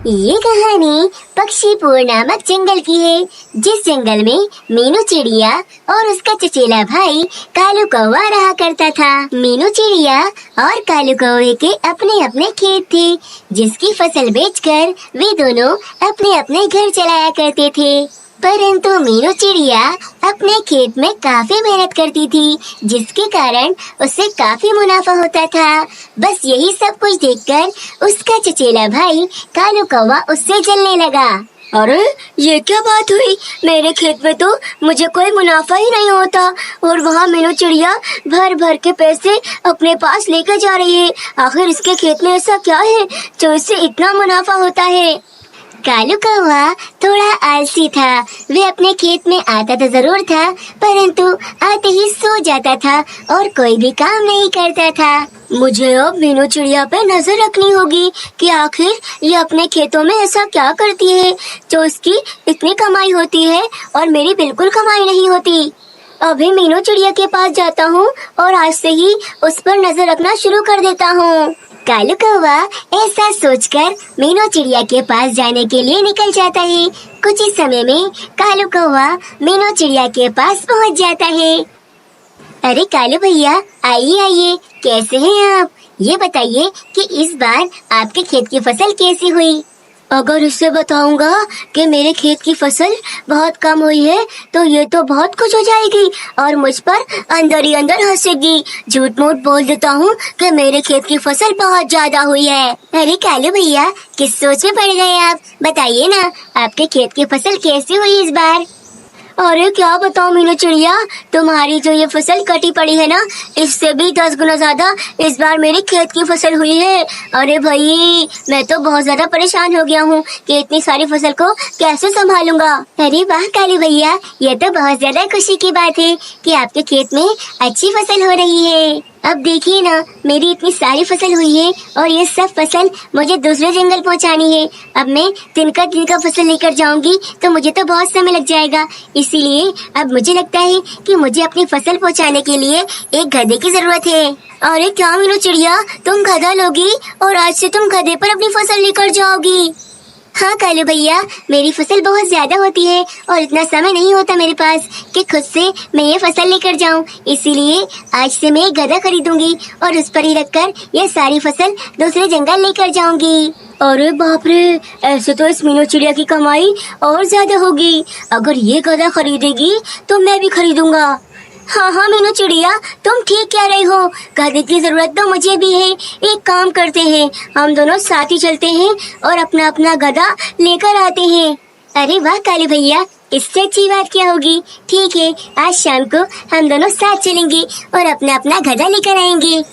ये कहानी पक्षीपुर नामक जंगल की है, जिस जंगल में मीनू चिड़िया और उसका चचेला भाई कालू कौवा रहा करता था। मीनू चिड़िया और कालू कौवे के अपने अपने खेत थे, जिसकी फसल बेचकर वे दोनों अपने अपने घर चलाया करते थे। परंतु मीनू चिड़िया अपने खेत में काफी मेहनत करती थी, जिसके कारण उसे काफी मुनाफा होता था। बस यही सब कुछ देखकर उसका चचेला भाई कालू कौवा उससे जलने लगा। अरे ये क्या बात हुई, मेरे खेत में तो मुझे कोई मुनाफा ही नहीं होता और वहाँ मीनू चिड़िया भर भर के पैसे अपने पास लेकर जा रही है। आखिर इसके खेत में ऐसा क्या है जो इससे इतना मुनाफा होता है? कालू कौवा थोड़ा आलसी था। वे अपने खेत में आता तो जरूर था, परंतु आते ही सो जाता था और कोई भी काम नहीं करता था। मुझे अब मीनू चिड़िया पे नजर रखनी होगी कि आखिर ये अपने खेतों में ऐसा क्या करती है जो इसकी इतनी कमाई होती है और मेरी बिल्कुल कमाई नहीं होती। अभी मीनू चिड़िया के पास जाता हूँ और आज से ही उस पर नजर रखना शुरू कर देता हूँ। कालू कौवा ऐसा सोचकर मीनू चिड़िया के पास जाने के लिए निकल जाता है। कुछ ही समय में कालू कौवा मीनू चिड़िया के पास पहुँच जाता है। अरे कालू भैया, आइए आइए, कैसे हैं आप? ये बताइए कि इस बार आपके खेत की फसल कैसी हुई? अगर इससे बताऊंगा कि मेरे खेत की फसल बहुत कम हुई है तो ये तो बहुत खुश हो जाएगी और मुझ पर अंदर ही अंदर हंसेगी। झूठ मूठ बोल देता हूँ कि मेरे खेत की फसल बहुत ज्यादा हुई है। अरे कालू भैया, किस सोच में पड़ गए आप? बताइए ना, आपके खेत की फसल कैसी हुई इस बार? अरे क्या बताऊं मीनू चिड़िया, तुम्हारी जो ये फसल कटी पड़ी है ना, इससे भी 10 गुना ज्यादा इस बार मेरे खेत की फसल हुई है। अरे भाई, मैं तो बहुत ज्यादा परेशान हो गया हूँ कि इतनी सारी फसल को कैसे संभालूंगा। अरे वाह कालू भैया, ये तो बहुत ज्यादा खुशी की बात है कि आपके खेत में अच्छी फसल हो रही है। अब देखिए ना, मेरी इतनी सारी फसल हुई है और ये सब फसल मुझे दूसरे जंगल पहुंचानी है। अब मैं तिनका फसल लेकर जाऊंगी तो मुझे तो बहुत समय लग जाएगा। इसीलिए अब मुझे लगता है कि मुझे अपनी फसल पहुंचाने के लिए एक गधे की जरूरत है। अरे क्या मीनू चिड़िया, तुम गधा लोगी और आज से तुम गधे पर अपनी फसल लेकर जाओगी? हाँ कालू भैया, मेरी फसल बहुत ज्यादा होती है और इतना समय नहीं होता मेरे पास कि खुद से मैं ये फसल लेकर जाऊं। इसीलिए आज से मैं एक गधा खरीदूंगी और उस पर ही रखकर ये सारी फसल दूसरे जंगल लेकर जाऊंगी। अरे बाप रे, ऐसे तो इस मीनू चिड़िया की कमाई और ज्यादा होगी। अगर ये गधा खरीदेगी तो मैं भी खरीदूंगा। हाँ हाँ मीनू चिड़िया, तुम ठीक कह रही हो, गधे की जरूरत तो मुझे भी है। एक काम करते हैं, हम दोनों साथ ही चलते हैं और अपना अपना गधा लेकर आते हैं। अरे वाह कालू भैया, इससे अच्छी बात क्या होगी। ठीक है, आज शाम को हम दोनों साथ चलेंगे और अपना अपना गधा लेकर आएंगे।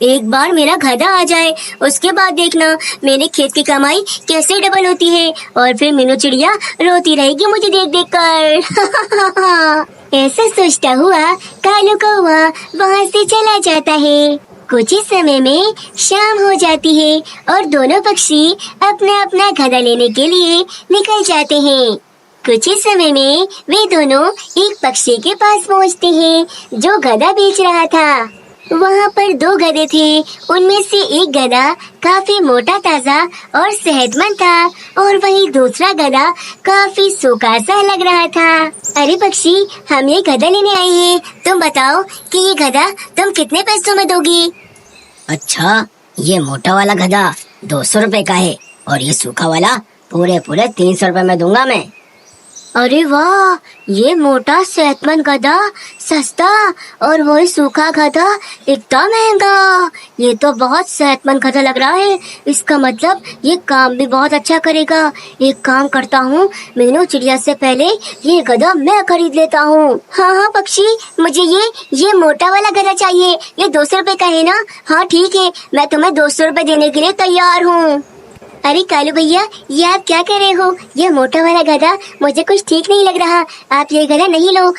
एक बार मेरा गधा आ जाए, उसके बाद देखना मेरे खेत की कमाई कैसे डबल होती है और फिर मीनू चिड़िया रोती रहेगी मुझे देख देख कर। ऐसा सोचता हुआ कालू कौवा वहाँ से चला जाता है। कुछ ही समय में शाम हो जाती है और दोनों पक्षी अपना अपना गधा लेने के लिए निकल जाते हैं। कुछ ही समय में वे दोनों एक पक्षी के पास पहुँचते हैं जो गधा बेच रहा था। वहाँ पर दो गधे थे, उनमें से एक गधा काफी मोटा ताजा और सेहतमंद था और वहीं दूसरा गधा काफी सूखा सा लग रहा था। अरे पक्षी, हम ये गधा लेने आए हैं, तुम बताओ कि ये गधा तुम कितने पैसों में दोगी? अच्छा, ये मोटा वाला गधा 200 रुपए का है और ये सूखा वाला पूरे 300 रुपए में दूंगा मैं। अरे वाह, ये मोटा सेहतमंद गधा सस्ता और वही सूखा गधा इतना महंगा। ये तो बहुत सेहतमंद गधा लग रहा है, इसका मतलब ये काम भी बहुत अच्छा करेगा। एक काम करता हूँ, मीनू चिड़िया से पहले ये गधा मैं खरीद लेता हूँ। हाँ हाँ पक्षी, मुझे ये मोटा वाला गधा चाहिए। ये 200 रुपए का है ना? हाँ ठीक है, मैं तुम्हें 200 रुपए देने के लिए तैयार हूँ। अरे कालू भैया, ये आप क्या कर रहे हो? ये मोटा वाला गधा मुझे कुछ ठीक नहीं लग रहा, आप ये गधा नहीं लो।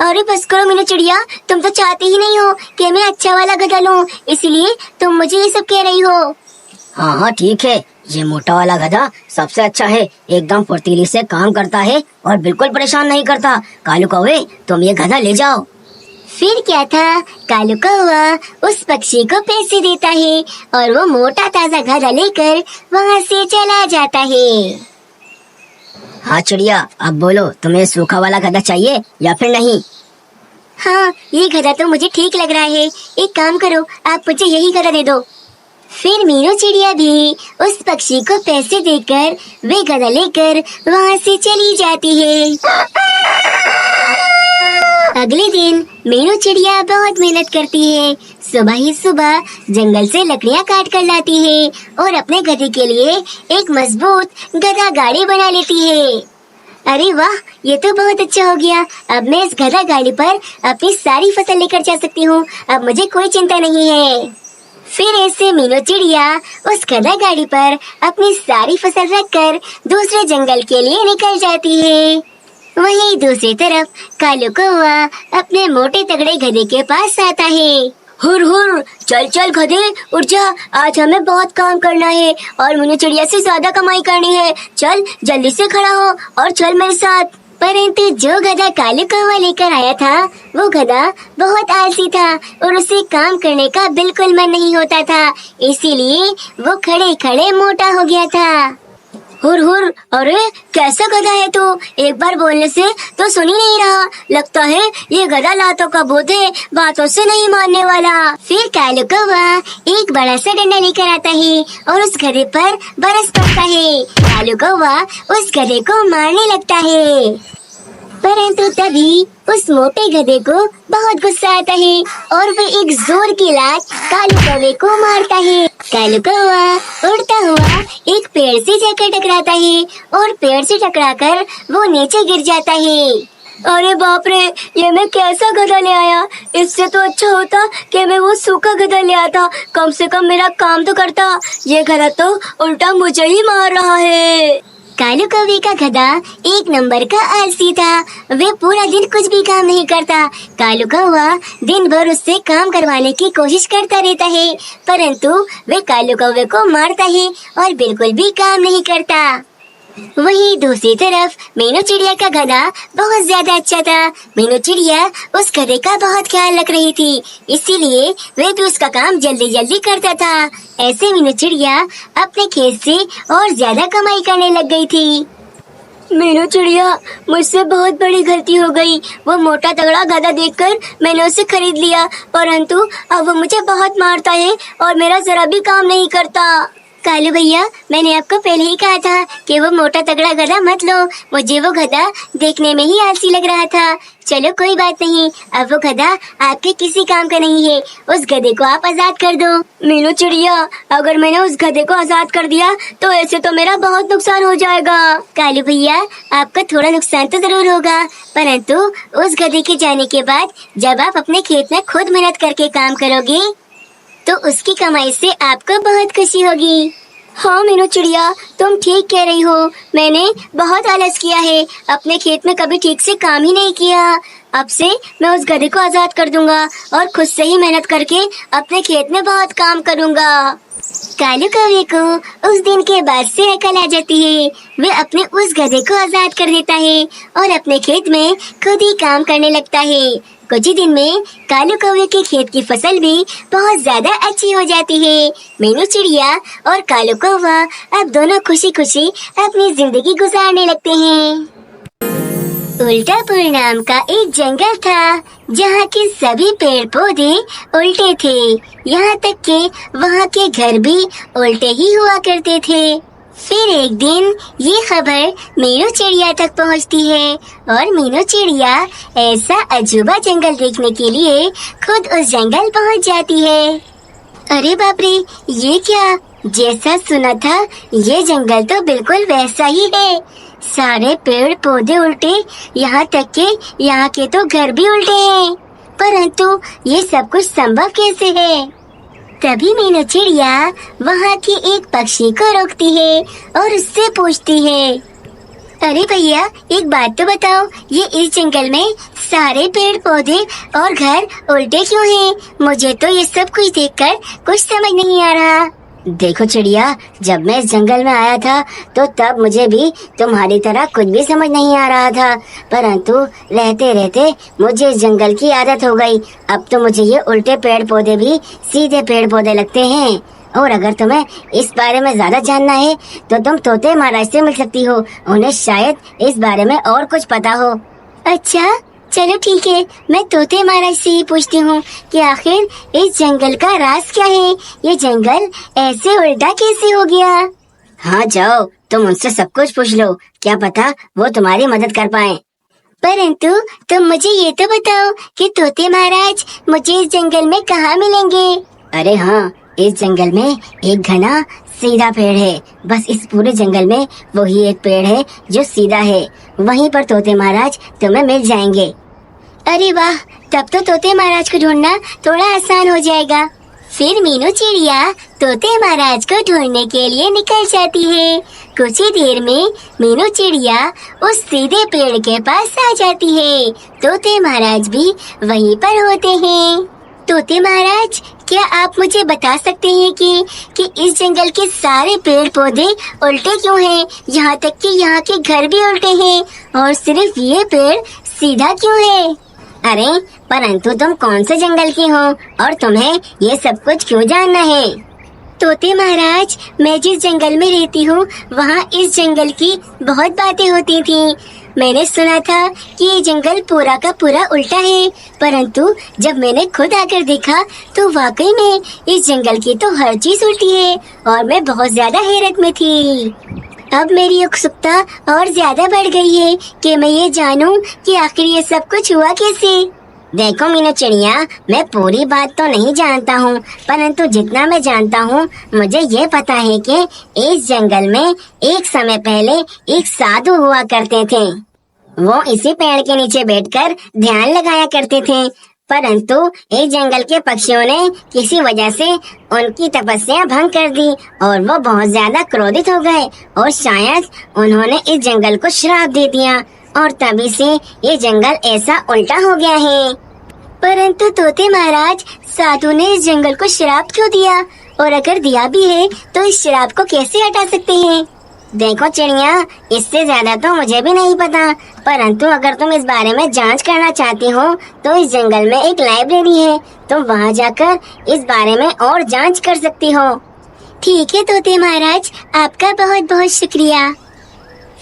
अरे बस करो मीनू चिड़िया, तुम तो चाहती ही नहीं हो कि मैं अच्छा वाला गधा लूं, इसीलिए तुम मुझे ये सब कह रही हो। हाँ हाँ ठीक है, ये मोटा वाला गधा सबसे अच्छा है, एकदम फुर्तीली से काम करता है और बिल्कुल परेशान नहीं करता। कालू कौवे, तुम ये गधा ले जाओ। फिर क्या था, कालू कौवा उस पक्षी को पैसे देता है और वो मोटा ताजा गधा लेकर वहाँ से चला जाता है। हाँ चिड़िया, अब बोलो, तुम्हें सूखा वाला गधा चाहिए या फिर नहीं? हाँ, ये गधा तो मुझे ठीक लग रहा है। एक काम करो, आप मुझे यही गधा दे दो। फिर मीनू चिड़िया भी उस पक्षी को पैसे देकर वे गधा लेकर वहाँ से चली जाती है। अगले दिन मीनू चिड़िया बहुत मेहनत करती है। सुबह ही सुबह जंगल से लकड़ियाँ काट कर लाती है और अपने गधे के लिए एक मजबूत गधा गाड़ी बना लेती है। अरे वाह, ये तो बहुत अच्छा हो गया। अब मैं इस गधा गाड़ी पर अपनी सारी फसल लेकर जा सकती हूँ। अब मुझे कोई चिंता नहीं है। फिर ऐसे मीनू चिड़िया उस गधा गाड़ी पर अपनी सारी फसल रखकर दूसरे जंगल के लिए निकल जाती है। वहीं दूसरी तरफ कालू कौवा अपने मोटे तगड़े गधे के पास आता है। हुर हुर, चल चल गधे, उठ जा, आज हमें बहुत काम करना है और मीनू चिड़िया से ज्यादा कमाई करनी है। चल जल्दी से खड़ा हो और चल मेरे साथ। परंतु जो गधा कालू कौवा लेकर आया था, वो गधा बहुत आलसी था और उसे काम करने का बिल्कुल मन नहीं होता था, इसीलिए वो खड़े खड़े मोटा हो गया था। हुर हुर, अरे कैसा गधा है तू? एक बार बोलने से तो सुन ही नहीं रहा। लगता है ये गधा लातों का भूत है, बातों से नहीं मानने वाला। फिर कालू कौवा एक बड़ा सा डंडा लेकर आता है और उस गधे पर बरस पड़ता है। कालू कौवा उस गधे को मारने लगता है, परंतु तभी उस मोटे गधे को बहुत गुस्सा आता है और वो एक जोर की लात कालू कौवे को मारता है। कालू कौवा उड़ता हुआ एक पेड़ से जाकर टकराता है और पेड़ से टकराकर वो नीचे गिर जाता है। अरे बाप रे, ये मैं कैसा गधा ले आया? इससे तो अच्छा होता कि मैं वो सूखा गधा ले आता, कम से कम मेरा काम तो करता। ये गधा तो उल्टा मुझे ही मार रहा है। कालू कौवे का गधा एक नंबर का आलसी था। वे पूरा दिन कुछ भी काम नहीं करता। कालू कौवा दिन भर उससे काम करवाने की कोशिश करता रहता है, परंतु वे कालू कौवे को मारता है और बिल्कुल भी काम नहीं करता। वहीं दूसरी तरफ मीनू चिड़िया का गधा बहुत ज्यादा अच्छा था। मीनू चिड़िया उस गधे का बहुत ख्याल रख रही थी, इसीलिए वे भी उसका काम जल्दी जल्दी करता था। ऐसे मीनू चिड़िया अपने खेत से और ज्यादा कमाई करने लग गई थी। मीनू चिड़िया, मुझसे बहुत बड़ी गलती हो गई। वो मोटा तगड़ा गधा देखकर मैंने उसे खरीद लिया, परंतु अब वो मुझे बहुत मारता है और मेरा जरा भी काम नहीं करता। कालू भैया, मैंने आपको पहले ही कहा था कि वो मोटा तगड़ा गधा मत लो। मुझे वो गधा देखने में ही आलसी लग रहा था। चलो कोई बात नहीं, अब वो गधा आपके किसी काम का नहीं है। उस गधे को आप आजाद कर दो। मीनू चिड़िया, अगर मैंने उस गधे को आजाद कर दिया तो ऐसे तो मेरा बहुत नुकसान हो जाएगा। कालू भैया, आपका थोड़ा नुकसान तो जरूर होगा, परंतु उस गधे के जाने के बाद जब आप अपने खेत में खुद मेहनत करके काम करोगे तो उसकी कमाई से आपको बहुत खुशी होगी। हाँ मीनू चिड़िया, तुम ठीक कह रही हो। मैंने बहुत आलस किया है, अपने खेत में कभी ठीक से काम ही नहीं किया। अब से मैं उस गधे को आजाद कर दूंगा और खुद से ही मेहनत करके अपने खेत में बहुत काम करूंगा। कालू कौवे को उस दिन के बाद से अकल आ जाती है। वे अपने उस गधे को आजाद कर देता है और अपने खेत में खुद ही काम करने लगता है। कुछ ही दिन में कालू कौवे के खेत की फसल भी बहुत ज्यादा अच्छी हो जाती है। मीनू चिड़िया और कालू कौवा अब दोनों खुशी खुशी अपनी जिंदगी गुजारने लगते हैं। उल्टापुर नाम का एक जंगल था जहाँ के सभी पेड़ पौधे उल्टे थे, यहाँ तक कि वहाँ के घर भी उल्टे ही हुआ करते थे। फिर एक दिन ये खबर मीनू चिड़िया तक पहुँचती है और मीनू चिड़िया ऐसा अजूबा जंगल देखने के लिए खुद उस जंगल पहुँच जाती है। अरे बाप रे, ये क्या? जैसा सुना था ये जंगल तो बिल्कुल वैसा ही है। सारे पेड़ पौधे उल्टे, यहाँ तक के यहाँ के तो घर भी उल्टे हैं। परंतु ये सब कुछ संभव कैसे है? तभी मीनू चिड़िया वहाँ के एक पक्षी को रोकती है और उससे पूछती है, अरे भैया, एक बात तो बताओ, ये इस जंगल में सारे पेड़ पौधे और घर उल्टे क्यों हैं? मुझे तो ये सब कुछ देखकर कुछ समझ नहीं आ रहा। देखो चिड़िया, जब मैं इस जंगल में आया था तो तब मुझे भी तुम्हारी तरह कुछ भी समझ नहीं आ रहा था, परंतु रहते रहते मुझे इस जंगल की आदत हो गई। अब तो मुझे ये उल्टे पेड़ पौधे भी सीधे पेड़ पौधे लगते हैं। और अगर तुम्हें इस बारे में ज्यादा जानना है तो तुम तोते महाराज से मिल सकती हो, उन्हें शायद इस बारे में और कुछ पता हो। अच्छा, चलो ठीक है, मैं तोते महाराज से ही पूछती हूँ कि आखिर इस जंगल का राज क्या है। ये जंगल ऐसे उल्टा कैसे हो गया? हाँ जाओ, तुम उनसे सब कुछ पूछ लो, क्या पता वो तुम्हारी मदद कर पाए। परंतु तुम मुझे ये तो बताओ कि तोते महाराज मुझे इस जंगल में कहाँ मिलेंगे? अरे हाँ, इस जंगल में एक घना सीधा पेड़ है। बस इस पूरे जंगल में वही एक पेड़ है जो सीधा है। वहीं पर तोते महाराज तुम्हें मिल जाएंगे। अरे वाह, तब तो तोते महाराज को ढूंढना थोड़ा आसान हो जाएगा। फिर मीनू चिड़िया तोते महाराज को ढूंढने के लिए निकल जाती है। कुछ ही देर में मीनू चिड़िया उस सीधे पेड़ के पास आ जाती है। तोते महाराज भी वहीं पर होते हैं। तोते महाराज, क्या आप मुझे बता सकते हैं कि इस जंगल के सारे पेड़ पौधे उल्टे क्यों हैं? यहाँ तक कि यहाँ के घर भी उल्टे हैं और सिर्फ ये पेड़ सीधा क्यों है? अरे परंतु तुम कौन से जंगल की हो और तुम्हें ये सब कुछ क्यों जानना है? तोते महाराज, मैं जिस जंगल में रहती हूँ वहाँ इस जंगल की बहुत बातें होती थी। मैंने सुना था कि ये जंगल पूरा का पूरा उल्टा है, परंतु जब मैंने खुद आकर देखा तो वाकई में इस जंगल की तो हर चीज उल्टी है और मैं बहुत ज्यादा हैरत में थी। अब मेरी उत्सुकता और ज्यादा बढ़ गई है कि मैं ये जानूं कि आखिर ये सब कुछ हुआ कैसे। देखो मीनू चिड़िया, मैं पूरी बात तो नहीं जानता हूँ, परंतु जितना मैं जानता हूँ मुझे ये पता है कि इस जंगल में एक समय पहले एक साधु हुआ करते थे। वो इसी पेड़ के नीचे बैठकर ध्यान लगाया करते थे, परंतु इस जंगल के पक्षियों ने किसी वजह से उनकी तपस्या भंग कर दी और वो बहुत ज्यादा क्रोधित हो गए और शायद उन्होंने इस जंगल को श्राप दे दिया और तभी से ये जंगल ऐसा उल्टा हो गया है। परंतु तोते महाराज, साधु ने इस जंगल को श्राप क्यों दिया? और अगर दिया भी है तो इस श्राप को कैसे हटा सकते हैं? देखो चिड़िया, इससे ज्यादा तो मुझे भी नहीं पता, परंतु अगर तुम इस बारे में जांच करना चाहती हो तो इस जंगल में एक लाइब्रेरी है, तुम वहां जाकर इस बारे में और जांच कर सकती हो। ठीक है तोते महाराज, आपका बहुत बहुत शुक्रिया।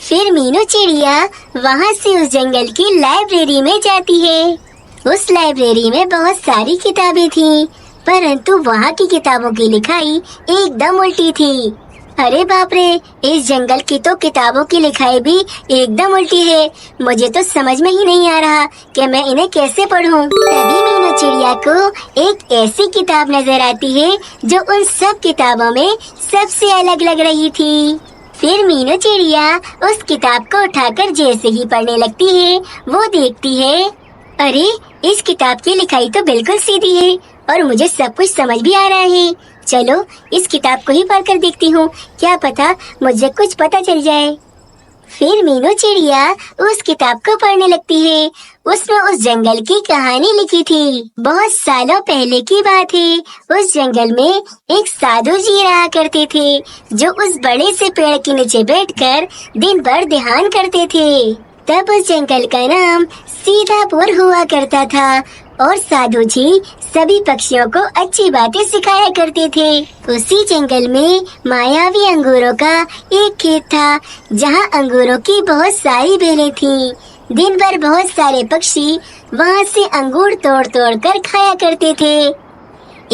फिर मीनू चिड़िया वहाँ से उस जंगल की लाइब्रेरी में जाती है। उस लाइब्रेरी में बहुत सारी किताबें थीं, परंतु वहाँ की किताबों की लिखाई एकदम उल्टी थी। अरे बाप रे, इस जंगल की तो किताबों की लिखाई भी एकदम उल्टी है। मुझे तो समझ में ही नहीं आ रहा कि मैं इन्हें कैसे पढूं। तभी मीनू चिड़िया को एक ऐसी किताब नजर आती है जो उन सब किताबों में सबसे अलग लग रही थी। फिर मीनू चिड़िया उस किताब को उठाकर जैसे ही पढ़ने लगती है, वो देखती है, अरे इस किताब की लिखाई तो बिल्कुल सीधी है और मुझे सब कुछ समझ भी आ रहा है। चलो इस किताब को ही पढ़कर देखती हूँ, क्या पता मुझे कुछ पता चल जाए। फिर मीनू चिड़िया उस किताब को पढ़ने लगती है। उसमें उस जंगल की कहानी लिखी थी। बहुत सालों पहले की बात है। उस जंगल में एक साधु जी रहा करते थे, जो उस बड़े से पेड़ के नीचे बैठकर दिन भर ध्यान करते थे। तब उस जंगल का नाम सीतापुर हुआ करता था और साधु जी सभी पक्षियों को अच्छी बातें सिखाया करते थे। उसी जंगल में मायावी अंगूरों का एक खेत था, जहाँ अंगूरों की बहुत सारी बेलें थीं। दिन भर बहुत सारे पक्षी वहाँ से अंगूर तोड़ तोड़ कर खाया करते थे।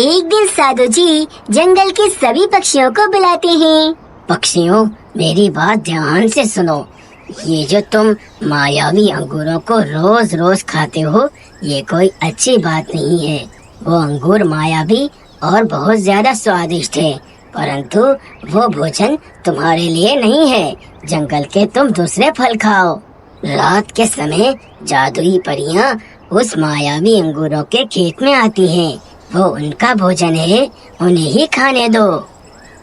एक दिन साधु जी जंगल के सभी पक्षियों को बुलाते हैं। पक्षियों, मेरी बात ध्यान से सुनो। ये जो तुम मायावी अंगूरों को रोज रोज खाते हो, ये कोई अच्छी बात नहीं है। वो अंगूर मायावी और बहुत ज्यादा स्वादिष्ट है, परंतु वो भोजन तुम्हारे लिए नहीं है। जंगल के तुम दूसरे फल खाओ। रात के समय जादुई परियां उस मायावी अंगूरों के खेत में आती हैं। वो उनका भोजन है, उन्हें ही खाने दो।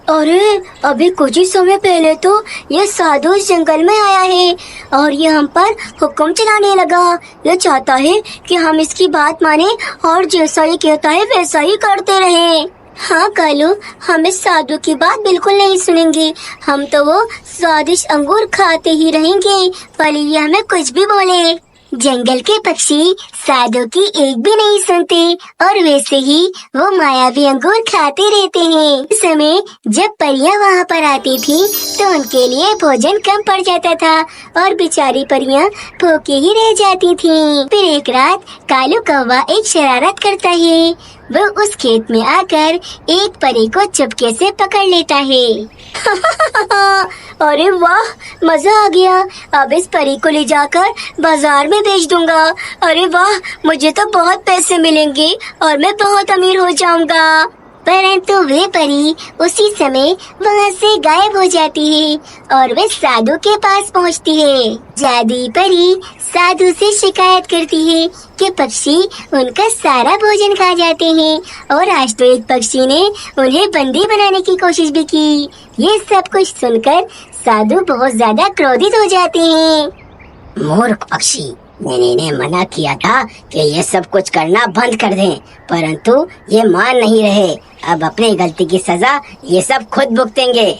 अरे अभी कुछ ही समय पहले तो ये साधु इस जंगल में आया है और ये हम पर हुक्म चलाने लगा। ये चाहता है कि हम इसकी बात माने और जैसा ये कहता है वैसा ही करते रहें। हाँ कालू, हम इस साधु की बात बिल्कुल नहीं सुनेंगे। हम तो वो स्वादिष्ट अंगूर खाते ही रहेंगे, भले ही हमें कुछ भी बोले। जंगल के पक्षी साधु की एक भी नहीं सुनते और वैसे ही वो मायावी अंगूर खाते रहते हैं। उस समय जब परियां वहाँ पर आती थी तो उनके लिए भोजन कम पड़ जाता था और बेचारी परियां भूखी ही रह जाती थीं। फिर एक रात कालू कौवा एक शरारत करता है। वो उस खेत में आकर एक परी को चुपके से पकड़ लेता है। अरे वाह, मजा आ गया। अब इस परी को ले जाकर बाजार में बेच दूंगा। अरे वाह, मुझे तो बहुत पैसे मिलेंगे और मैं बहुत अमीर हो जाऊंगा। परंतु वे परी उसी समय वहाँ से गायब हो जाती है और वे साधु के पास पहुँचती है। जादुई परी साधु से शिकायत करती है कि पक्षी उनका सारा भोजन खा जाते हैं और आज तो एक पक्षी ने उन्हें बंदी बनाने की कोशिश भी की। ये सब कुछ सुनकर साधु बहुत ज्यादा क्रोधित हो जाते हैं। मूर्ख पक्षी, मैंने इन्हें मना किया था कि ये सब कुछ करना बंद कर दें, परंतु ये मान नहीं रहे। अब अपनी गलती की सजा ये सब खुद भुगतेंगे।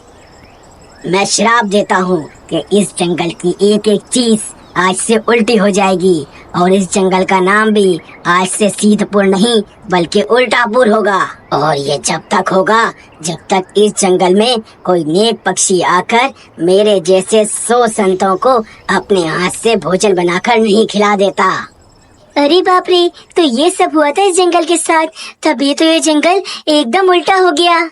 मैं श्राप देता हूँ कि इस जंगल की एक एक चीज आज से उल्टी हो जाएगी और इस जंगल का नाम भी आज से सीधपुर नहीं बल्कि उल्टापुर होगा। और ये जब तक होगा जब तक इस जंगल में कोई नेक पक्षी आकर मेरे जैसे 100 संतों को अपने हाथ से भोजन बनाकर नहीं खिला देता। अरे बाप रे, तो ये सब हुआ था इस जंगल के साथ, तभी तो ये जंगल एकदम उल्टा हो गया।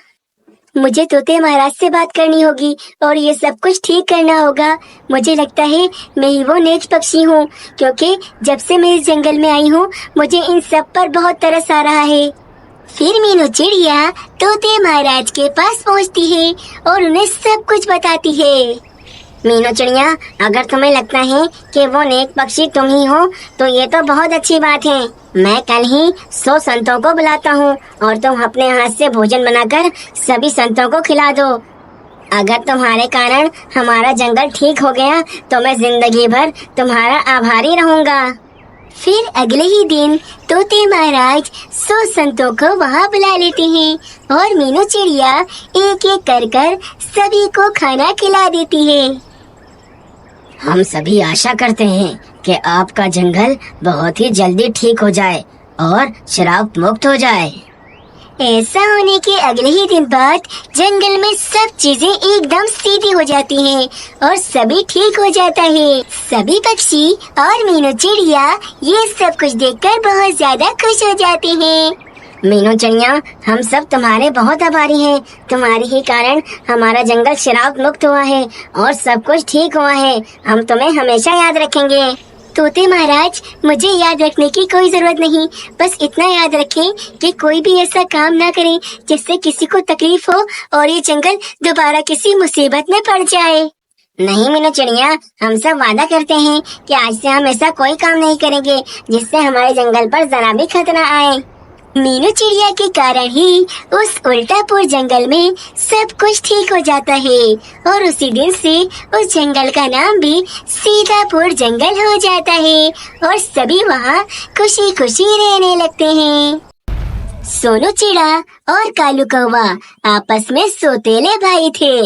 मुझे तोते महाराज से बात करनी होगी और ये सब कुछ ठीक करना होगा। मुझे लगता है मैं ही वो नेक पक्षी हूँ, क्योंकि जब से मैं इस जंगल में आई हूँ मुझे इन सब पर बहुत तरस आ रहा है। फिर मीनू चिड़िया तोते महाराज के पास पहुँचती है और उन्हें सब कुछ बताती है। मीनू चिड़िया, अगर तुम्हें लगता है कि वो नेक पक्षी तुम ही हो तो ये तो बहुत अच्छी बात है। मैं कल ही 100 संतों को बुलाता हूँ और तुम अपने हाथ से भोजन बनाकर सभी संतों को खिला दो। अगर तुम्हारे कारण हमारा जंगल ठीक हो गया तो मैं जिंदगी भर तुम्हारा आभारी रहूँगा। फिर अगले ही दिन तोते महाराज 100 संतों को वहाँ बुला लेते हैं और मीनू चिड़िया एक एक कर सभी को खाना खिला देती है। हम सभी आशा करते हैं कि आपका जंगल बहुत ही जल्दी ठीक हो जाए और श्राप मुक्त हो जाए। ऐसा होने के अगले ही दिन बाद जंगल में सब चीजें एकदम सीधी हो जाती हैं और सभी ठीक हो जाता है। सभी पक्षी और मीनू चिड़िया ये सब कुछ देखकर बहुत ज्यादा खुश हो जाते हैं। मीनू चिड़िया, हम सब तुम्हारे बहुत आभारी हैं। तुम्हारे ही कारण हमारा जंगल श्राप मुक्त हुआ है और सब कुछ ठीक हुआ है। हम तुम्हें हमेशा याद रखेंगे। तोते महाराज, मुझे याद रखने की कोई जरूरत नहीं, बस इतना याद रखें कि कोई भी ऐसा काम ना करे जिससे किसी को तकलीफ हो और ये जंगल दोबारा किसी मुसीबत में पड़ जाए। नहीं मीनू चिड़िया, हम सब वादा करते हैं कि आज से हम ऐसा कोई काम नहीं करेंगे जिससे हमारे जंगल पर जरा भी खतरा आए। मीनू चिड़िया के कारण ही उस उल्टापुर जंगल में सब कुछ ठीक हो जाता है और उसी दिन से उस जंगल का नाम भी सीधापुर जंगल हो जाता है और सभी वहाँ खुशी खुशी रहने लगते हैं। सोनू चिड़ा और कालू कौवा आपस में सौतेले भाई थे।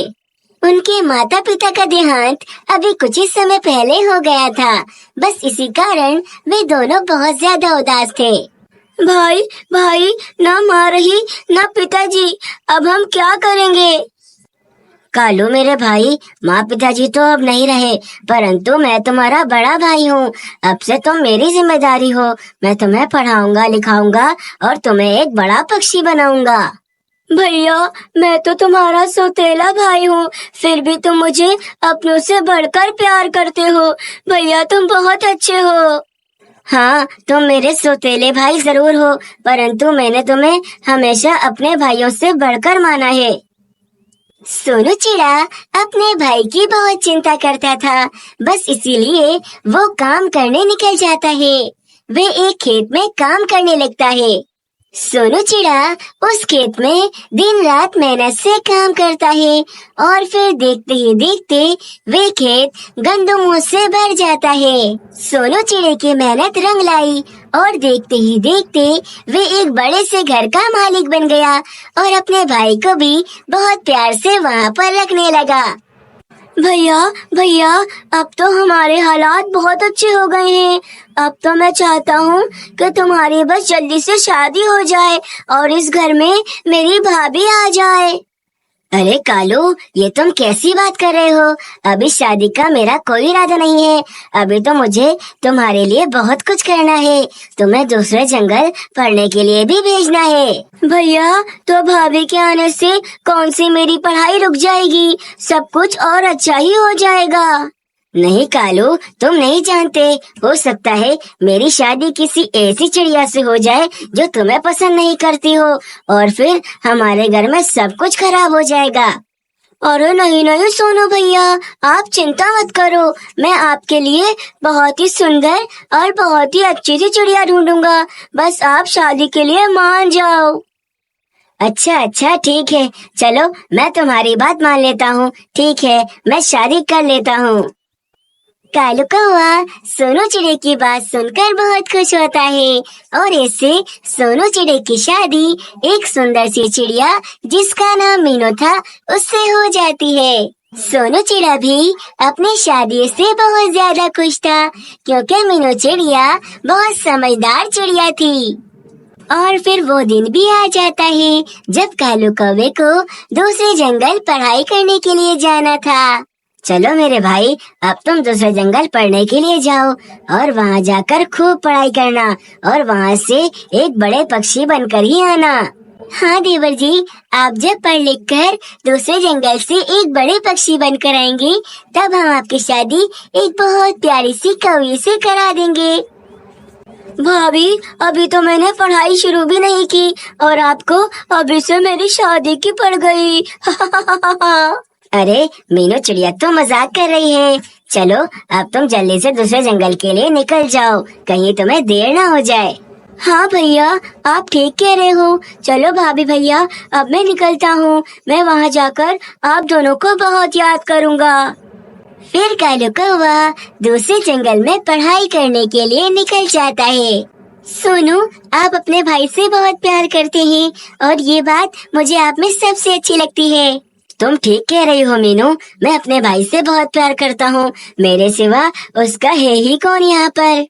उनके माता पिता का देहांत अभी कुछ ही समय पहले हो गया था। बस इसी कारण वे दोनों बहुत ज्यादा उदास थे। भाई भाई, ना माँ रही ना पिताजी, अब हम क्या करेंगे? कालू मेरे भाई, माँ पिताजी तो अब नहीं रहे, परंतु मैं तुम्हारा बड़ा भाई हूँ। अब से तुम मेरी जिम्मेदारी हो। मैं तुम्हें पढ़ाऊंगा लिखाऊंगा और तुम्हें एक बड़ा पक्षी बनाऊंगा। भैया, मैं तो तुम्हारा सौतेला भाई हूँ, फिर भी तुम मुझे अपनों से बढ़कर प्यार करते हो। भैया, तुम बहुत अच्छे हो। हाँ, तुम मेरे सौतेले भाई जरूर हो, परंतु मैंने तुम्हें हमेशा अपने भाइयों से बढ़कर माना है। सोनू चिड़ा अपने भाई की बहुत चिंता करता था, बस इसीलिए वो काम करने निकल जाता है। वे एक खेत में काम करने लगता है। सोनू चिड़ा उस खेत में दिन रात मेहनत से काम करता है और फिर देखते ही देखते वे खेत गंदमों से भर जाता है। सोनू चिड़े की मेहनत रंग लाई और देखते ही देखते वे एक बड़े से घर का मालिक बन गया और अपने भाई को भी बहुत प्यार से वहाँ पर रखने लगा। भैया भैया, अब तो हमारे हालात बहुत अच्छे हो गए हैं। अब तो मैं चाहता हूँ कि तुम्हारी बस जल्दी से शादी हो जाए और इस घर में मेरी भाभी आ जाए। अरे कालू, ये तुम कैसी बात कर रहे हो? अभी शादी का मेरा कोई इरादा नहीं है। अभी तो मुझे तुम्हारे लिए बहुत कुछ करना है। तुम्हें दूसरे जंगल पढ़ने के लिए भी भेजना है। भैया, तो भाभी के आने से कौन सी मेरी पढ़ाई रुक जाएगी? सब कुछ और अच्छा ही हो जाएगा। नहीं कालू, तुम नहीं जानते, हो सकता है मेरी शादी किसी ऐसी चिड़िया से हो जाए जो तुम्हें पसंद नहीं करती हो और फिर हमारे घर में सब कुछ खराब हो जाएगा। अरे नहीं नहीं सोनू भैया, आप चिंता मत करो। मैं आपके लिए बहुत ही सुंदर और बहुत ही अच्छी सी चिड़िया ढूंढूंगा। बस आप शादी के लिए मान जाओ। अच्छा ठीक है, चलो मैं तुम्हारी बात मान लेता हूँ। ठीक है, मैं शादी कर लेता हूँ। कालू कौआ सोनू चिड़े की बात सुनकर बहुत खुश होता है और ऐसे सोनू चिड़े की शादी एक सुंदर सी चिड़िया जिसका नाम मीनू था उससे हो जाती है। सोनू चिड़ा भी अपनी शादी से बहुत ज्यादा खुश था क्योंकि मीनू चिड़िया बहुत समझदार चिड़िया थी। और फिर वो दिन भी आ जाता है जब कालू कौवे को दूसरे जंगल पढ़ाई करने के लिए जाना था। चलो मेरे भाई, अब तुम दूसरे जंगल पढ़ने के लिए जाओ और वहाँ जाकर खूब पढ़ाई करना और वहाँ से एक बड़े पक्षी बनकर ही आना। हाँ देवर जी, आप जब पढ़ लिख कर दूसरे जंगल से एक बड़े पक्षी बनकर आएंगे तब हम आपकी शादी एक बहुत प्यारी सी कौवे से करा देंगे। भाभी, अभी तो मैंने पढ़ाई शुरू भी नहीं की और आपको अभी से मेरी शादी की पड़ गई। अरे मीनू चिड़िया तो मजाक कर रही है। चलो अब तुम जल्दी से दूसरे जंगल के लिए निकल जाओ, कहीं तुम्हें देर ना हो जाए। हाँ भैया, आप ठीक कह रहे हो। चलो भाभी भैया, अब मैं निकलता हूँ। मैं वहाँ जाकर आप दोनों को बहुत याद करूँगा। फिर कालू कौवा दूसरे जंगल में पढ़ाई करने के लिए निकल जाता है। सोनू, आप अपने भाई से बहुत प्यार करते हैं और ये बात मुझे आप में सबसे अच्छी लगती है। तुम ठीक कह रही हो मीनू, मैं अपने भाई से बहुत प्यार करता हूँ। मेरे सिवा उसका है ही कौन यहाँ पर।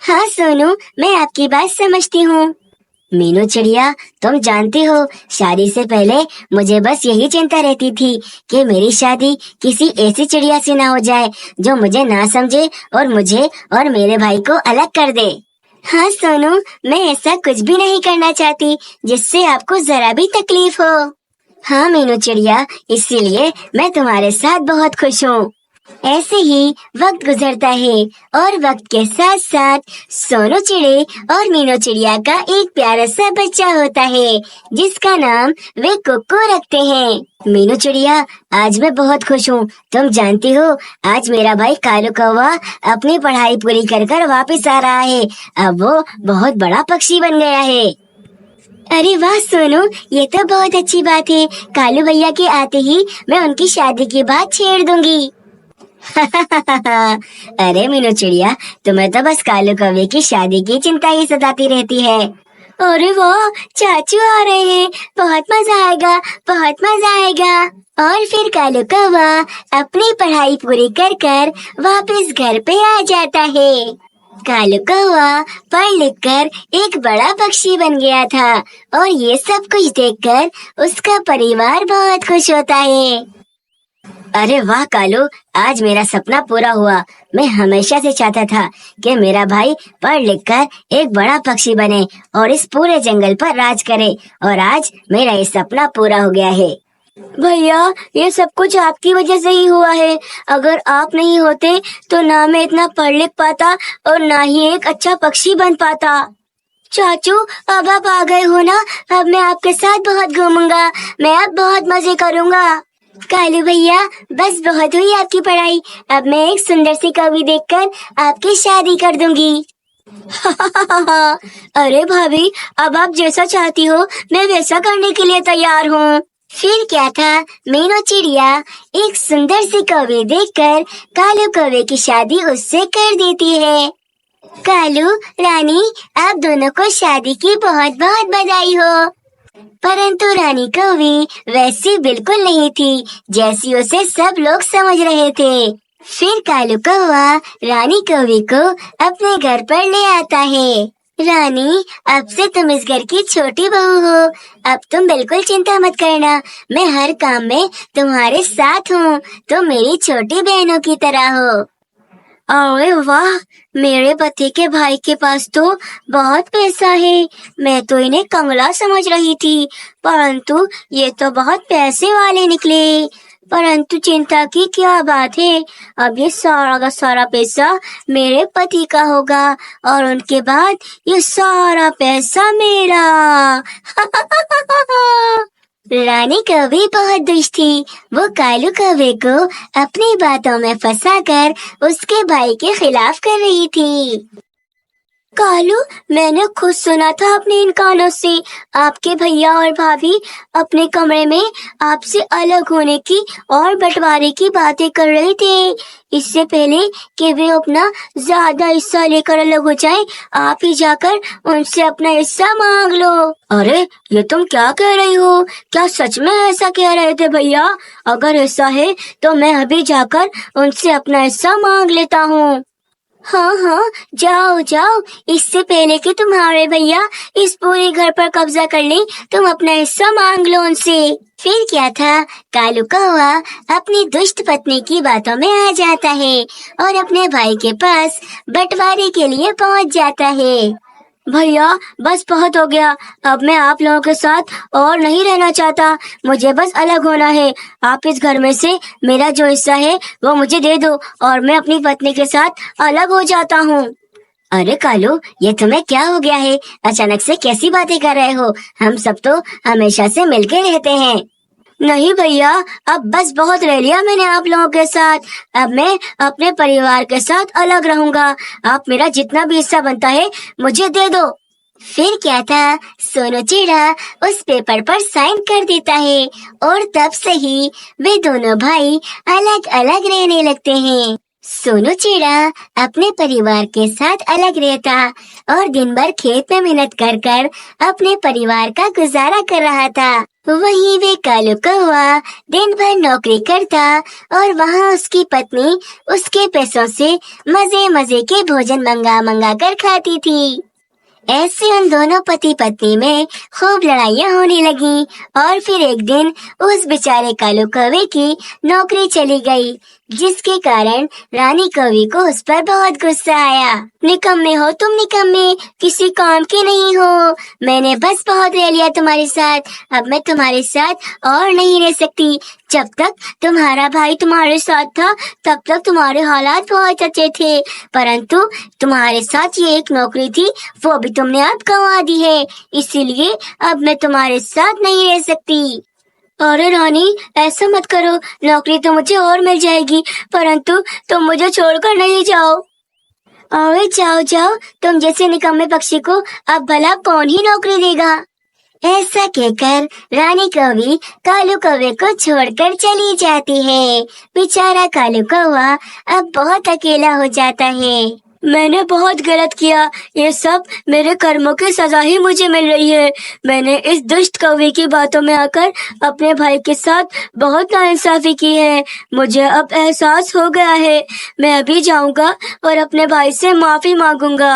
हाँ सोनू, मैं आपकी बात समझती हूँ। मीनू चिड़िया, तुम जानती हो शादी से पहले मुझे बस यही चिंता रहती थी कि मेरी शादी किसी ऐसी चिड़िया से ना हो जाए जो मुझे ना समझे और मुझे और मेरे भाई को अलग कर दे। हाँ सोनू, मैं ऐसा कुछ भी नहीं करना चाहती जिससे आपको जरा भी तकलीफ हो। हाँ मीनू चिड़िया, इसीलिए मैं तुम्हारे साथ बहुत खुश हूँ। ऐसे ही वक्त गुजरता है और वक्त के साथ साथ सोनू चिड़े और मीनू चिड़िया का एक प्यारा सा बच्चा होता है जिसका नाम वे कुक्कू रखते हैं। मीनू चिड़िया, आज मैं बहुत खुश हूँ। तुम जानती हो आज मेरा भाई कालू कौवा अपनी पढ़ाई पूरी कर कर वापिस आ रहा है। अब वो बहुत बड़ा पक्षी बन गया है। अरे वाह सोनू, ये तो बहुत अच्छी बात है। कालू भैया के आते ही मैं उनकी शादी की बात छेड़ दूंगी। अरे मीनू चिड़िया, तुम्हें तो बस कालू कौवे की शादी की चिंता ही सताती रहती है। अरे वाह, चाचू आ रहे हैं। बहुत मजा आएगा, बहुत मजा आएगा। और फिर कालू कौवा अपनी पढ़ाई पूरी कर कर वापस घर पे आ जाता है। कालू कौवा पढ़ लिख कर एक बड़ा पक्षी बन गया था और ये सब कुछ देखकर उसका परिवार बहुत खुश होता है। अरे वाह कालू, आज मेरा सपना पूरा हुआ। मैं हमेशा से चाहता था कि मेरा भाई पढ़ लिख कर एक बड़ा पक्षी बने और इस पूरे जंगल पर राज करे और आज मेरा ये सपना पूरा हो गया है। भैया, ये सब कुछ आपकी वजह से ही हुआ है। अगर आप नहीं होते तो ना मैं इतना पढ़ लिख पाता और ना ही एक अच्छा पक्षी बन पाता। चाचू, अब आप आ गए हो ना, अब मैं आपके साथ बहुत घूमूंगा। मैं अब बहुत मजे करूंगा। कालू भैया, बस बहुत हुई आपकी पढ़ाई। अब मैं एक सुंदर सी कौवी देखकर आपकी शादी कर दूंगी। अरे भाभी, अब आप जैसा चाहती हो मैं वैसा करने के लिए तैयार हूँ। फिर क्या था, मीनू चिड़िया एक सुंदर सी कौवे देखकर कालू कौवे की शादी उससे कर देती है। कालू रानी, आप दोनों को शादी की बहुत बहुत बधाई हो। परंतु रानी कौवी वैसी बिल्कुल नहीं थी जैसी उसे सब लोग समझ रहे थे। फिर कालू कौवा रानी कौवी को अपने घर पर ले आता है। रानी, अब से तुम इस घर की छोटी बहू हो। अब तुम बिल्कुल चिंता मत करना, मैं हर काम में तुम्हारे साथ हूँ। तुम मेरी छोटी बहनों की तरह हो। अरे वाह, मेरे पति के भाई के पास तो बहुत पैसा है। मैं तो इन्हें कंगला समझ रही थी, परंतु ये तो बहुत पैसे वाले निकले। परंतु चिंता की क्या बात है, अब ये सारा का सारा पैसा मेरे पति का होगा और उनके बाद ये सारा पैसा मेरा। रानी कौवी बहुत दुष्ट थी। वो कालू कौवे को अपनी बातों में फंसाकर उसके भाई के खिलाफ कर रही थी। कालू, मैंने खुद सुना था अपने इन कानों से आपके भैया और भाभी अपने कमरे में आपसे अलग होने की और बंटवारे की बातें कर रहे थे। इससे पहले कि वे अपना ज्यादा हिस्सा लेकर अलग हो जाएं, आप ही जाकर उनसे अपना हिस्सा मांग लो। अरे, ये तुम क्या कह रही हो? क्या सच में ऐसा कह रहे थे भैया? अगर ऐसा है तो मैं अभी जाकर उनसे अपना हिस्सा मांग लेता हूँ। हाँ हाँ, जाओ जाओ, इससे पहले कि तुम्हारे भैया इस पूरे घर पर कब्जा कर लें, तुम अपना हिस्सा मांग लो उनसे। फिर क्या था, कालू कौवा अपनी दुष्ट पत्नी की बातों में आ जाता है और अपने भाई के पास बंटवारे के लिए पहुंच जाता है। भैया, बस बहुत हो गया। अब मैं आप लोगों के साथ और नहीं रहना चाहता। मुझे बस अलग होना है। आप इस घर में से मेरा जो हिस्सा है वो मुझे दे दो और मैं अपनी पत्नी के साथ अलग हो जाता हूँ। अरे कालू, ये तुम्हें क्या हो गया है? अचानक से कैसी बातें कर रहे हो? हम सब तो हमेशा से मिलके रहते हैं। नहीं भैया, अब बस बहुत रह लिया मैंने आप लोगों के साथ। अब मैं अपने परिवार के साथ अलग रहूंगा। आप मेरा जितना भी हिस्सा बनता है मुझे दे दो। फिर क्या था, सोनू चिड़ा उस पेपर पर साइन कर देता है और तब से ही वे दोनों भाई अलग अलग रहने लगते हैं। सोनू चिड़ा अपने परिवार के साथ अलग रहता और दिन भर खेत में मेहनत कर कर अपने परिवार का गुजारा कर रहा था। वहीं वे कालू कौवा दिन भर नौकरी करता और वहाँ उसकी पत्नी उसके पैसों से मजे मजे के भोजन मंगा मंगा कर खाती थी। ऐसे उन दोनों पति पत्नी में खूब लड़ाइयाँ होने लगी और फिर एक दिन उस बेचारे कालू कौवे की नौकरी चली गई, जिसके कारण रानी कौवी को उस पर बहुत गुस्सा आया। निकम्मे हो तुम, निकम्मे, किसी काम के नहीं हो। मैंने बस बहुत रह लिया तुम्हारे साथ, अब मैं तुम्हारे साथ और नहीं रह सकती। जब तक तुम्हारा भाई तुम्हारे साथ था तब तक तुम्हारे हालात बहुत अच्छे थे, परंतु तुम्हारे साथ ये एक नौकरी थी वो भी तुमने अब गंवा दी है, इसीलिए अब मैं तुम्हारे साथ नहीं रह सकती। अरे रानी, ऐसा मत करो, नौकरी तो मुझे और मिल जाएगी, परंतु तुम मुझे छोड़कर नहीं जाओ। अरे जाओ जाओ, तुम जैसे निकम्मे पक्षी को अब भला कौन ही नौकरी देगा। ऐसा कहकर रानी कौवी कालू कौवे को छोड़कर चली जाती है। बेचारा कालू कौवा अब बहुत अकेला हो जाता है। मैंने बहुत गलत किया, ये सब मेरे कर्मों की सजा ही मुझे मिल रही है। मैंने इस दुष्ट कौवे की बातों में आकर अपने भाई के साथ बहुत नाइंसाफी की है। मुझे अब एहसास हो गया है, मैं अभी जाऊंगा और अपने भाई से माफी मांगूंगा।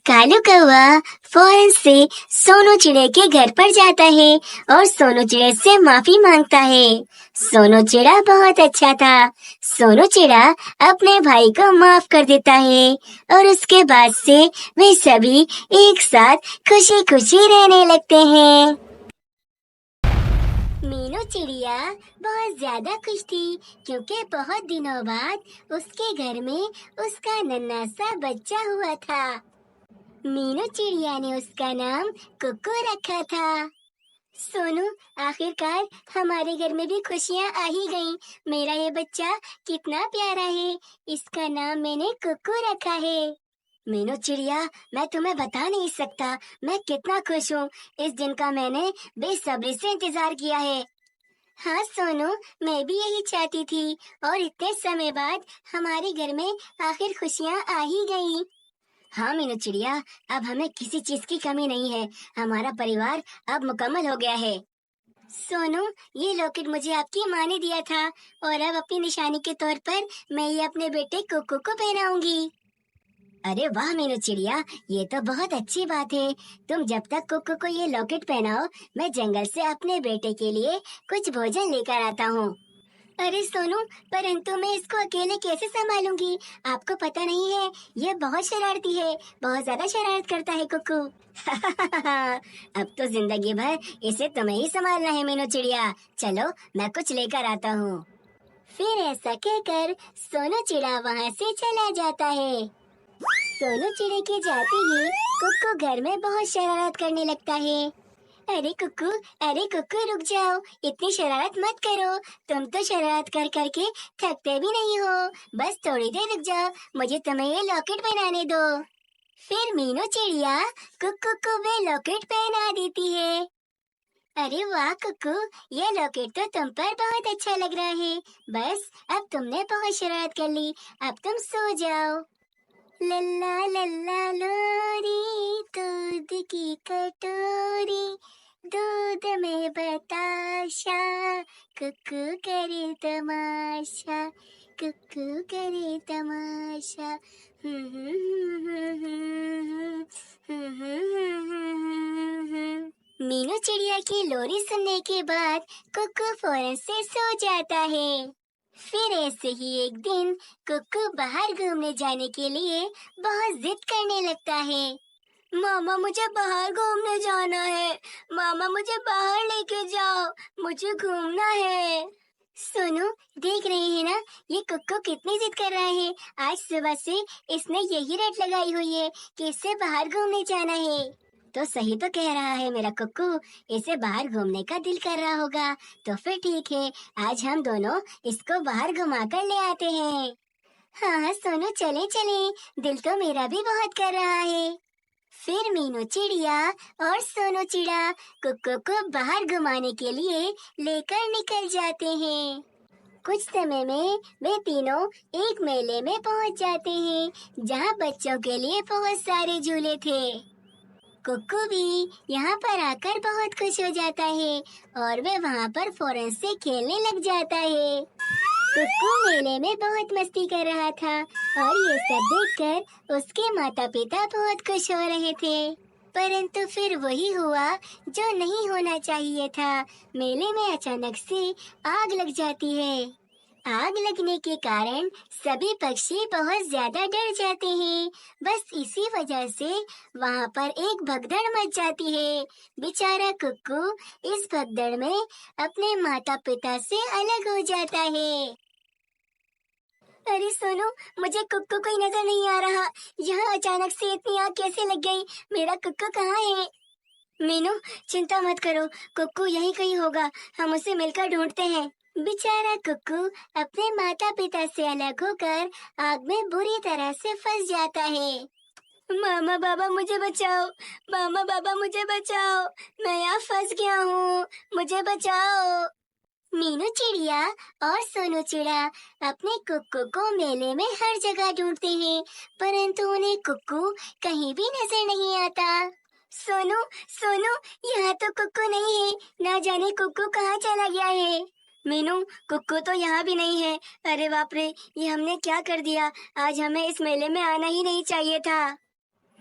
कालू कौवा फौरन से सोनू चिड़े के घर पर जाता है और सोनू चिड़े से माफी मांगता है। सोनू चिड़ा बहुत अच्छा था। सोनू चिड़ा अपने भाई को माफ कर देता है और उसके बाद से वे सभी एक साथ खुशी खुशी रहने लगते हैं। मीनू चिड़िया बहुत ज्यादा खुश थी क्योंकि बहुत दिनों बाद उसके घर में उसका नन्हा सा बच्चा हुआ था। मीनू चिड़िया ने उसका नाम कुकू रखा था। सोनू, आखिरकार हमारे घर में भी खुशियाँ आ ही गईं। मेरा ये बच्चा कितना प्यारा है, इसका नाम मैंने कुकू रखा है। मीनू चिड़िया, मैं तुम्हें बता नहीं सकता मैं कितना खुश हूँ। इस दिन का मैंने बेसब्री से इंतजार किया है। हाँ सोनू, मैं भी यही चाहती थी और इतने समय बाद हमारे घर में आखिर खुशियाँ आ ही गई। हाँ मीनू चिड़िया, अब हमें किसी चीज की कमी नहीं है। हमारा परिवार अब मुकम्मल हो गया है। सोनू, ये लॉकेट मुझे आपकी माँ ने दिया था और अब अपनी निशानी के तौर पर मैं ये अपने बेटे कुक्कू को पहनाऊंगी। अरे वाह मीनू चिड़िया, ये तो बहुत अच्छी बात है। तुम जब तक कुक्कू को ये लॉकेट पहनाओ, मैं जंगल से अपने बेटे के लिए कुछ भोजन लेकर आता हूँ। अरे सोनू, परंतु मैं इसको अकेले कैसे संभालूंगी? आपको पता नहीं है, ये बहुत शरारती है, बहुत ज्यादा शरारत करता है कुक्कू। अब तो जिंदगी भर इसे तुम्हें ही संभालना है मीनू चिड़िया। चलो मैं कुछ लेकर आता हूँ। फिर ऐसा कहकर सोनू चिड़ा वहाँ से चला जाता है। सोनू चिड़े के जाते ही कुक्कू घर में बहुत शरारत करने लगता है। अरे कुक्कू रुक जाओ, इतनी शरारत मत करो। तुम तो शरारत कर करके थकते भी नहीं हो। बस थोड़ी देर रुक जाओ, मुझे तुम्हें ये लॉकेट पहनाने दो। फिर मीनू चिड़िया कुक्कू को वे लॉकेट पहना देती है। अरे वाह कुक्कू, ये लॉकेट तो तुम पर बहुत अच्छा लग रहा है। बस अब तुमने बहुत शरारत कर ली, अब तुम सो जाओ। लल्ला लल्ला लोरी, दूध की कटोरी, दूध में बताशा, कुक्कू करे तमाशा, कुक्कू करे तमाशा। मीनू चिड़िया की लोरी सुनने के बाद कुक्कू फौरन से सो जाता है। फिर ऐसे ही एक दिन कुक्कू बाहर घूमने जाने के लिए बहुत जिद करने लगता है। मामा, मुझे बाहर घूमने जाना है। मामा, मुझे बाहर लेके जाओ, मुझे घूमना है। सोनू, देख रहे हैं ना, ये कुक्कू कितनी जिद कर रहा है। आज सुबह से इसने यही रट लगाई हुई है कि इससे बाहर घूमने जाना है। तो सही तो कह रहा है मेरा कुक्कू, इसे बाहर घूमने का दिल कर रहा होगा। तो फिर ठीक है, आज हम दोनों इसको बाहर घुमा कर ले आते हैं। हाँ सोनू, चले चले, दिल तो मेरा भी बहुत कर रहा है। फिर मीनू चिड़िया और सोनू चिड़ा कुक्कू को बाहर घुमाने के लिए लेकर निकल जाते हैं। कुछ समय में वे तीनों एक मेले में पहुंच जाते हैं, जहां बच्चों के लिए बहुत सारे झूले थे। कुक्कू भी यहाँ पर आकर बहुत खुश हो जाता है और वे वहाँ पर फौरन से खेलने लग जाता है। कुक्कू मेले में बहुत मस्ती कर रहा था और ये सब देखकर उसके माता पिता बहुत खुश हो रहे थे। परंतु फिर वही हुआ जो नहीं होना चाहिए था। मेले में अचानक से आग लग जाती है। आग लगने के कारण सभी पक्षी बहुत ज्यादा डर जाते हैं। बस इसी वजह से वहाँ पर एक भगदड़ मच जाती है। बेचारा कुक्कू इस भगदड़ में अपने माता पिता से अलग हो जाता है। अरे सोनू, मुझे कुक्कू कोई नजर नहीं आ रहा। यहाँ अचानक से इतनी आग कैसे लग गई? मेरा कुक्कू कहाँ है? मीनू, चिंता मत करो, कुक्कू यहीं कहीं होगा। हम उसे मिलकर ढूंढते हैं। बेचारा कुक्कू अपने माता पिता से अलग होकर आग में बुरी तरह से फंस जाता है। मामा बाबा मुझे बचाओ, मामा बाबा मुझे बचाओ, मैं यहाँ फंस गया हूँ, मुझे बचाओ। मीनू चिड़िया और सोनू चिड़ा अपने कुक्कू को मेले में हर जगह ढूंढते हैं, परंतु उन्हें कुक्कू कहीं भी नजर नहीं आता। सोनू, सोनू, यहाँ तो कुक्कू नहीं है। ना जाने कुक्कू कहाँ चला गया है। मीनू, कुक्कू तो यहाँ भी नहीं है। अरे बाप रे, ये हमने क्या कर दिया? आज हमें इस मेले में आना ही नहीं चाहिए था।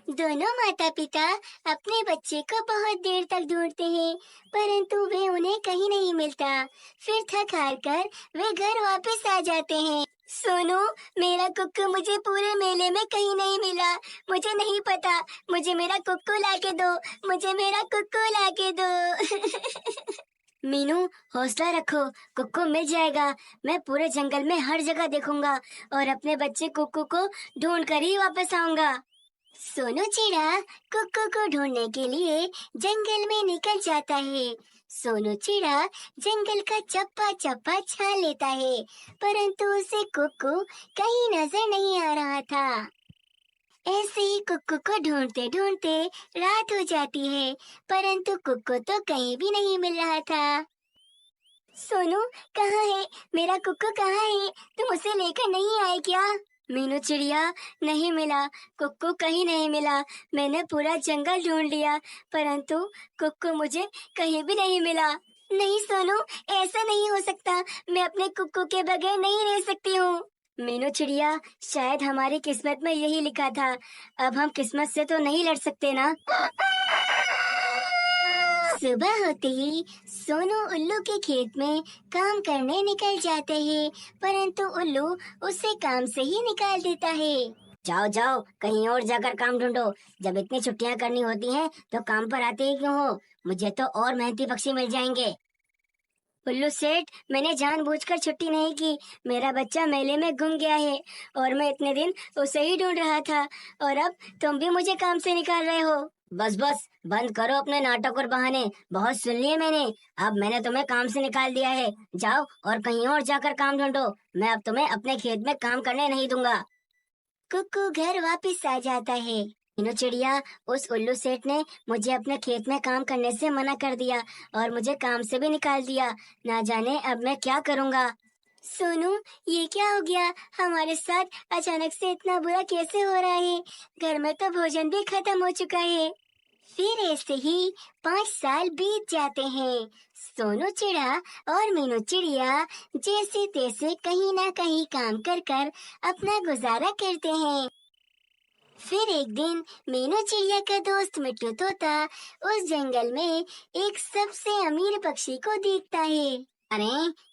दोनों माता पिता अपने बच्चे को बहुत देर तक ढूंढते हैं, परंतु वे उन्हें कहीं नहीं मिलता। फिर थक हार कर वे घर वापस आ जाते हैं। सोनू, मेरा कुक्कू मुझे पूरे मेले में कहीं नहीं मिला। मुझे नहीं पता, मुझे मेरा कुक्कू लाके दो, मुझे मेरा कुक्कू लाके दो। मीनू, हौसला रखो, कुक्कू मिल जाएगा। मैं पूरे जंगल में हर जगह देखूंगा और अपने बच्चे कुक्कू को ढूंढ कर ही वापस आऊंगा। सोनू चिड़ा कुक्कू को ढूंढने के लिए जंगल में निकल जाता है। सोनू चिड़ा जंगल का चप्पा चप्पा छान लेता है, परंतु उसे कुक्कू कहीं नजर नहीं आ रहा था। ऐसे ही कुक्कू को ढूंढते ढूंढते रात हो जाती है, परंतु कुक्कू तो कहीं भी नहीं मिल रहा था। सोनू, कहाँ है मेरा कुक्कू? कहाँ है? तुम उसे लेकर नहीं आए क्या? मीनू चिड़िया, नहीं मिला, कुक्कू कहीं नहीं मिला। मैंने पूरा जंगल ढूंढ लिया, परंतु कुक्कू मुझे कहीं भी नहीं मिला। नहीं सोनू, ऐसा नहीं हो सकता। मैं अपने कुक्कू के बगैर नहीं रह सकती हूँ। मीनू चिड़िया, शायद हमारी किस्मत में यही लिखा था। अब हम किस्मत से तो नहीं लड़ सकते ना। सुबह होते ही सोनू उल्लू के खेत में काम करने निकल जाते हैं, परंतु उल्लू उसे काम से ही निकाल देता है। जाओ जाओ, कहीं और जाकर काम ढूंढो। जब इतनी छुट्टियां करनी होती हैं तो काम पर आते ही क्यों हो? मुझे तो और मेहनती पक्षी मिल जाएंगे। उल्लू सेठ, मैंने जानबूझकर छुट्टी नहीं की। मेरा बच्चा मेले में गुम गया है और मैं इतने दिन उसे ही ढूंढ रहा था, और अब तुम भी मुझे काम से निकाल रहे हो। बस बस, बंद करो अपने नाटक और बहाने। बहुत सुन लिए मैंने। अब मैंने तुम्हें काम से निकाल दिया है। जाओ और कहीं और जाकर काम ढूंढो। मैं अब तुम्हें अपने खेत में काम करने नहीं दूंगा। कुक्कू घर वापस आ जाता है। मीनू चिड़िया, उस उल्लू सेठ ने मुझे अपने खेत में काम करने से मना कर दिया और मुझे काम से भी निकाल दिया। ना जाने अब मैं क्या करूँगा। सोनू, ये क्या हो गया? हमारे साथ अचानक से इतना बुरा कैसे हो रहा है? घर में तो भोजन भी खत्म हो चुका है। फिर ऐसे ही 5 साल बीत जाते हैं। सोनू चिड़ा और मीनू चिड़िया जैसे तैसे कहीं ना कहीं काम कर कर अपना गुजारा करते हैं। फिर एक दिन मीनू चिड़िया का दोस्त मिट्टू तोता उस जंगल में एक सबसे अमीर पक्षी को देखता है। अरे,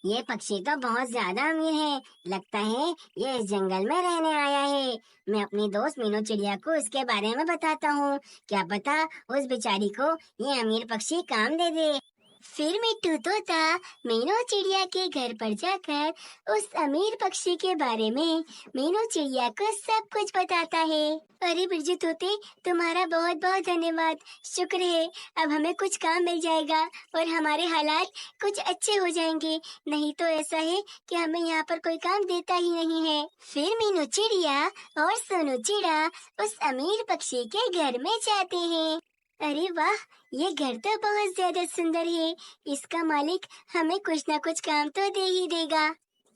ये पक्षी तो बहुत ज्यादा अमीर है। लगता है ये इस जंगल में रहने आया है। मैं अपनी दोस्त मीनू चिड़िया को इसके बारे में बताता हूँ। क्या पता उस बेचारी को ये अमीर पक्षी काम दे दे। फिर मिट्टू तोता मीनू चिड़िया के घर पर जाकर उस अमीर पक्षी के बारे में मीनू चिड़िया को सब कुछ बताता है। अरे बिरजू तोते, तुम्हारा बहुत बहुत धन्यवाद, शुक्र है। अब हमें कुछ काम मिल जाएगा और हमारे हालात कुछ अच्छे हो जाएंगे। नहीं तो ऐसा है कि हमें यहाँ पर कोई काम देता ही नहीं है। फिर मीनू चिड़िया और सोनू चिड़ा उस अमीर पक्षी के घर में जाते हैं। अरे वाह, ये घर तो बहुत ज्यादा सुंदर है। इसका मालिक हमें कुछ ना कुछ काम तो दे ही देगा।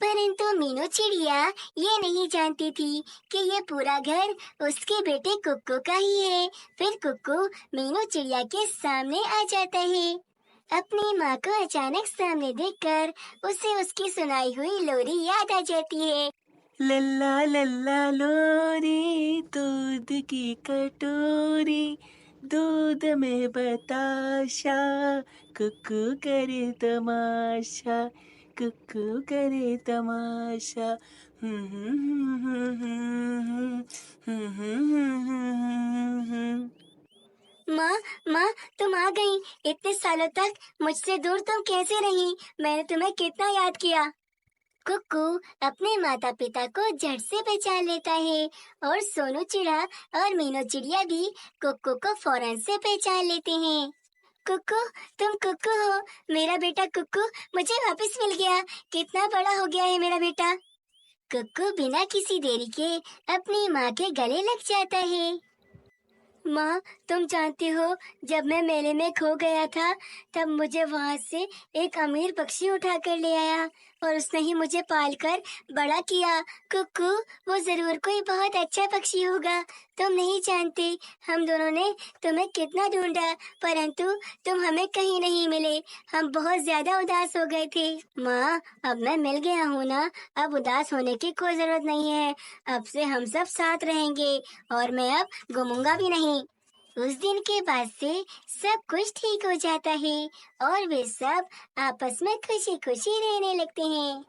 परंतु मीनू चिड़िया ये नहीं जानती थी कि ये पूरा घर उसके बेटे कुक्कू का ही है। फिर कुक्कू मीनू चिड़िया के सामने आ जाता है। अपनी माँ को अचानक सामने देखकर उसे उसकी सुनाई हुई लोरी याद आ जाती है। लल्ला लल्ला लोरी, दूध की कटोरी, दूध में बताशा, कुक्कू करे तमाशा, कुक्कू करे तमाशा। माँ, तुम आ गई। इतने सालों तक मुझसे दूर तुम कैसे रही? मैंने तुम्हें कितना याद किया। कुक्कू अपने माता पिता को झट से पहचान लेता है और सोनू चिड़ा और मीनू चिड़िया भी कुक्कू को फौरन से पहचान लेते हैं। कुक्कू, तुम कुक्कू हो? मेरा बेटा कुक्कू मुझे वापस मिल गया। कितना बड़ा हो गया है मेरा बेटा। कुक्कू बिना किसी देरी के अपनी माँ के गले लग जाता है। माँ, तुम जानती हो, जब मैं मेले में खो गया था तब मुझे वहाँ से एक अमीर पक्षी उठा कर ले आया और उसने ही मुझे पालकर बड़ा किया। कुक्कू, वो जरूर कोई बहुत अच्छा पक्षी होगा। तुम नहीं जानते हम दोनों ने तुम्हें कितना ढूंढा, परंतु तुम हमें कहीं नहीं मिले। हम बहुत ज्यादा उदास हो गए थे। माँ, अब मैं मिल गया हूँ ना, अब उदास होने की कोई जरूरत नहीं है। अब से हम सब साथ रहेंगे और मैं अब घूमूंगा भी नहीं। उस दिन के बाद से सब कुछ ठीक हो जाता है और वे सब आपस में खुशी खुशी रहने लगते हैं।